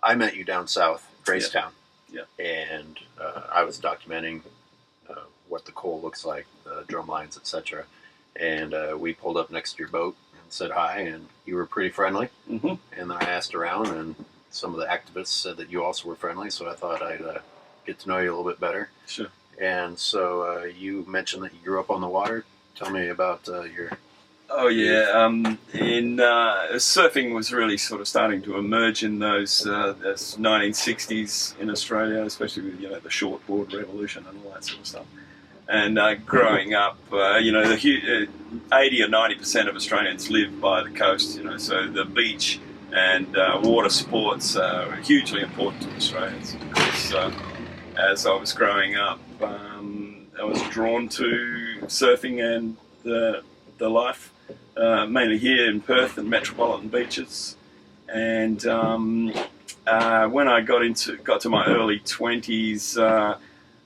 I met you down south, Gracetown. Yeah. And I was documenting what the coal looks like, the drum lines, etc. And we pulled up next to your boat and said hi, and you were pretty friendly. Mm-hmm. And then I asked around, and some of the activists said that you also were friendly, so I thought I'd get to know you a little bit better. Sure. And so you mentioned that you grew up on the water. Tell me about your... Oh yeah, surfing was really sort of starting to emerge in those 1960s in Australia, especially with the shortboard revolution and all that sort of stuff. And growing up, the 80 or 90% of Australians live by the coast, so the beach and water sports are hugely important to Australians. So, as I was growing up, I was drawn to surfing and the life. Mainly here in Perth and metropolitan beaches, and when I got to my early 20s,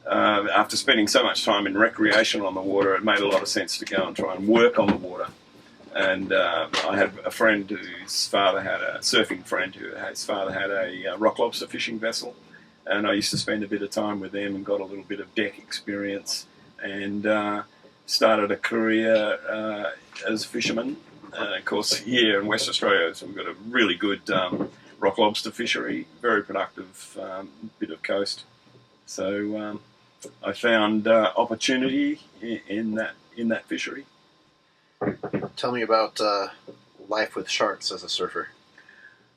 after spending so much time in recreation on the water, it made a lot of sense to go and try and work on the water. And I had a friend whose father had a rock lobster fishing vessel, and I used to spend a bit of time with them and got a little bit of deck experience, and started a career as a fisherman. Of course, here in West Australia, so we've got a really good rock lobster fishery, very productive bit of coast. So I found opportunity in that fishery. Tell me about life with sharks as a surfer.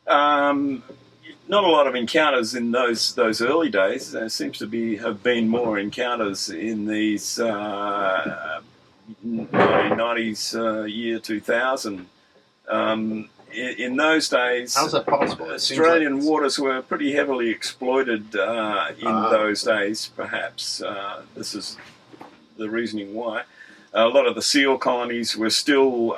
Not a lot of encounters in those early days. There seems to have been more encounters in these 1990s, year 2000. In those days, how's that possible? Australian waters were pretty heavily exploited in those days. Perhaps this is the reasoning why. A lot of the seal colonies were still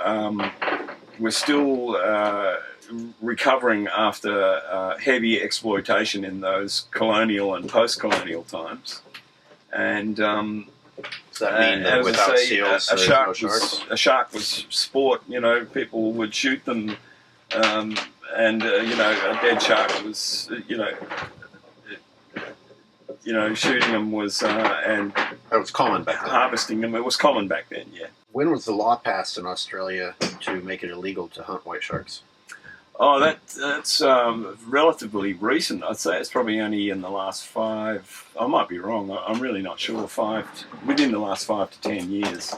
recovering after heavy exploitation in those colonial and post-colonial times, and does that mean that without seals, a shark was sport? People would shoot them, and a dead shark was shooting them was and that was common back then. Harvesting them, it was common back then. Yeah. When was the law passed in Australia to make it illegal to hunt white sharks? Oh, that's relatively recent. I'd say it's probably only in the last 5. I might be wrong. I'm really not sure. Within the last 5 to 10 years,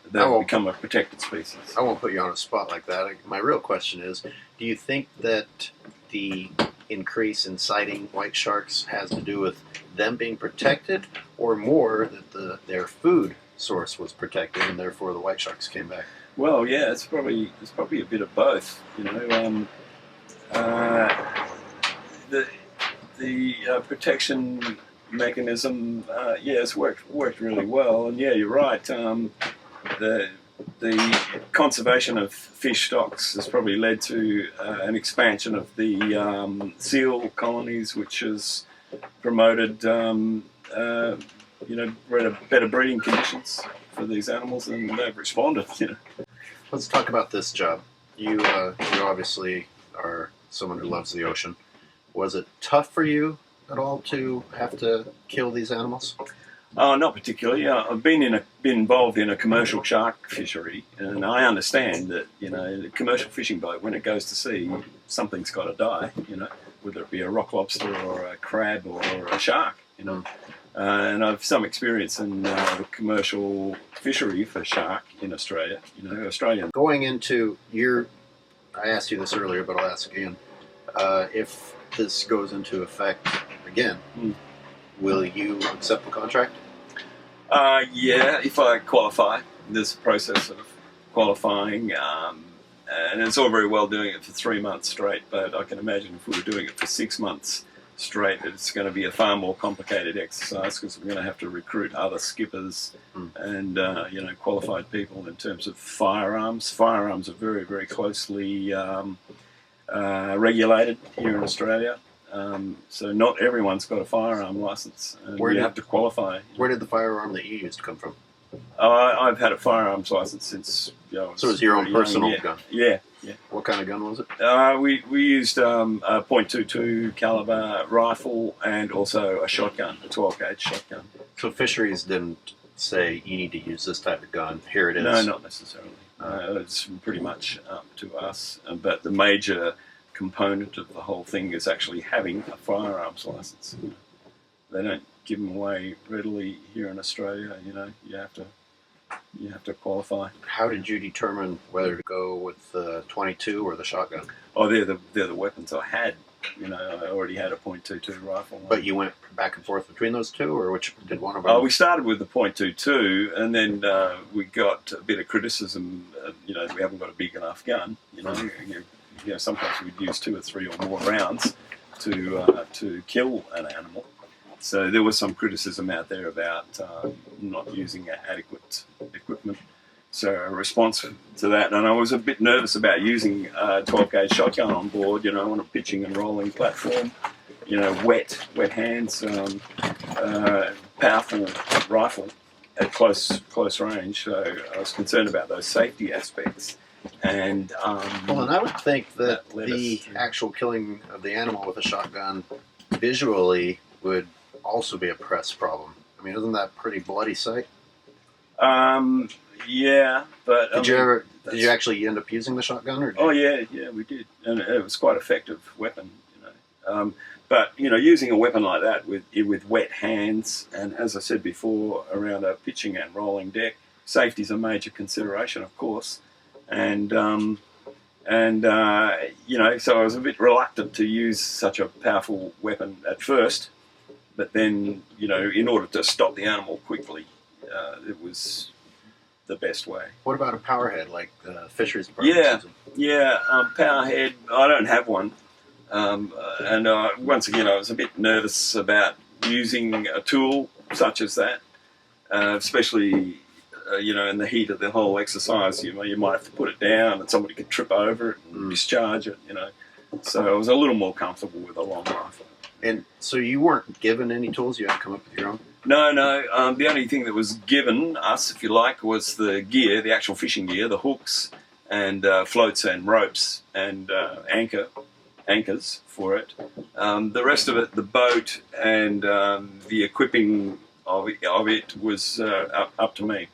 they've become a protected species. I won't put you on a spot like that. My real question is: do you think that the increase in sighting white sharks has to do with them being protected, or more that their food source was protected and therefore the white sharks came back? Well, yeah, it's probably a bit of both. The protection mechanism, it's worked really well, and yeah, you're right. The conservation of fish stocks has probably led to an expansion of the seal colonies, which has promoted better breeding conditions for these animals, and they've responded. Let's talk about this job. You obviously are someone who loves the ocean. Was it tough for you at all to have to kill these animals? Not particularly. I've been involved in a commercial shark fishery, and I understand that the commercial fishing boat, when it goes to sea, something's got to die. Whether it be a rock lobster or a crab or a shark. And I've some experience in the commercial fishery for shark in Australia. Australian. Going into I asked you this earlier, but I'll ask again. If this goes into effect again, will you accept the contract? Yeah, if I qualify. There's a process of qualifying, and it's all very well doing it for 3 months straight, but I can imagine if we were doing it for 6 months straight, it's going to be a far more complicated exercise, because we're going to have to recruit other skippers and qualified people in terms of firearms. Firearms are very, very closely regulated here in Australia, so not everyone's got a firearm license, and you have to qualify. Where did the firearm that you used come from? I've had a firearms license since. So it's your own personal gun? Yeah, What kind of gun was it? We used a .22 caliber rifle and also a shotgun, a 12-gauge shotgun. So fisheries didn't say you need to use this type of gun. Here it is. No, not necessarily. It's pretty much up to us. But the major component of the whole thing is actually having a firearms license. They don't give them away readily here in Australia. You have to qualify. How did you determine whether to go with the 22 or the shotgun? Oh, they're the weapons I had. I already had a .22 rifle. But you went back and forth between those two, or which did one of them? We started with the .22, and then we got a bit of criticism. We haven't got a big enough gun. Sometimes we'd use 2 or 3 or more rounds to kill an animal. So there was some criticism out there about not using adequate equipment. So a response to that, and I was a bit nervous about using a 12-gauge shotgun on board, on a pitching and rolling platform, wet hands, powerful rifle at close range. So I was concerned about those safety aspects. And and I would think that the actual killing of the animal with a shotgun visually would also be a press problem. I mean, isn't that a pretty bloody sight? Yeah, but did you actually end up using the shotgun? Yeah, we did, and it was quite an effective weapon. But using a weapon like that with wet hands, and as I said before, around a pitching and rolling deck, safety is a major consideration, of course, and so I was a bit reluctant to use such a powerful weapon at first, but then in order to stop the animal quickly, it was the best way. What about a powerhead like the fisheries department? Powerhead. I don't have one, and once again, I was a bit nervous about using a tool such as that, especially in the heat of the whole exercise. You might have to put it down, and somebody could trip over it and discharge it. So I was a little more comfortable with a long rifle. And so you weren't given any tools; you had to come up with your own. No. The only thing that was given us, if you like, was the gear, the actual fishing gear, the hooks and floats and ropes and anchors for it. The rest of it, the boat and the equipping of it was up to me.